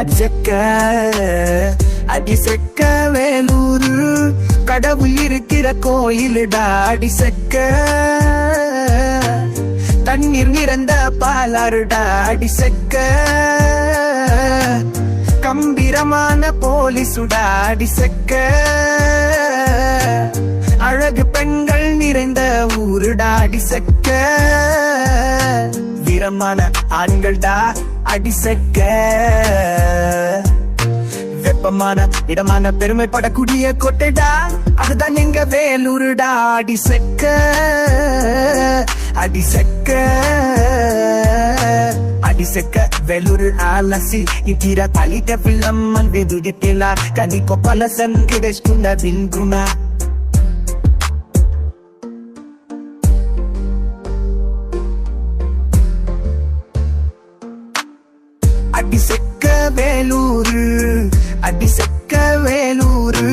அடிசக்க அடிசக்க வேலூரு கடவுள் இருக்கிற கோயிலுடா அடிசக்க தண்ணீர் நிறந்த பாலாறுடா அடிசக்க கம்பீரமான போலீசுடா அடிசக்க அழகு பெண்கள் நிறைந்த ஊருடா அடிசக்க வீரமான ஆண்கள்டா அடிசக்க வெப்பமான இடமான பெருமைப்படக்கூடிய கோட்டைடா அதுதான் எங்க வேலூருடா அடிசக்க அடிசக்க அடிசக்க வேலூரு ஆலசி இத்திர தலித பிள்ளம்மன் வெதுடித்தில கனி கொப்பல சங்கிடஸ்குண்ட வில்குமா அடிசக்க வேலூரு அடிசக்க வேலூரு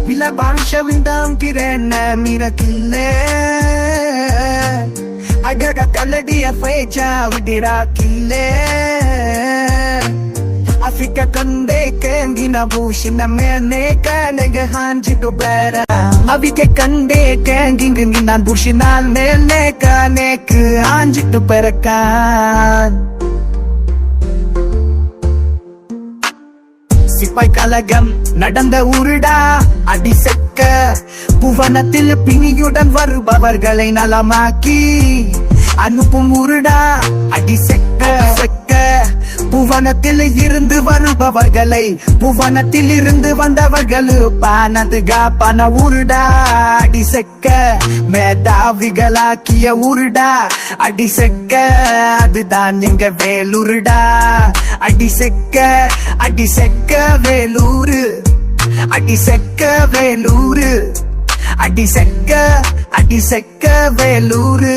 வில பாஷவிந்தாம் கிரண மிரக்கில்லே அகக கல்லடிய ஃபேச்சா விடிராக்கில்லே Africa kande kengina bushina mene kanege hanjito bera Avike kande kengina bushina mene kanege hanjito berakan சிப்பாய் கலகம் நடந்த ஊருடா அடிசக்க புவனத்தில் பிணியுடன் வருபவர்களை நலமாக்கி அனுப்பும் ஊருடா அடிசக்க புவனத்தில் இருந்து வருபவர்களை புவனத்தில் இருந்து வந்தவர்களு பானதுகாப்பான ஊருடா அடிசக்க மேதாவிகளாக்கிய ஊருடா அடிசக்க அதுதான் எங்க வேலூருடா அடிசக்க அடிசக்க வேலூரு அடிசக்க வேலூரு அடிசக்க அடிசக்க வேலூரு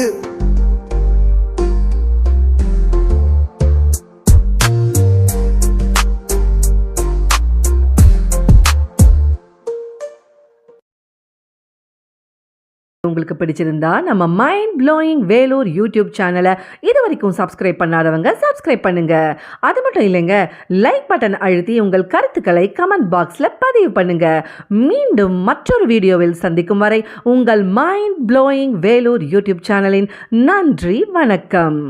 உங்களுக்கு பிடிச்சிருந்தா நம்ம மைண்ட் ப்ளோயிங் வேலூர் யூடியூப் சேனலை இது வரைக்கும் சப்ஸ்கிரைப் பண்ணாதவங்க சப்ஸ்கிரைப் பண்ணுங்க. அது மட்டும் இல்லைங்க, லைக் பட்டன் அழுத்தி உங்கள் கருத்துக்களை கமெண்ட் பாக்ஸில் பதிவு பண்ணுங்க. மீண்டும் மற்றொரு வீடியோவில் சந்திக்கும் வரை உங்கள் மைண்ட் ப்ளோயிங் வேலூர் யூடியூப் சேனலின் நன்றி, வணக்கம்.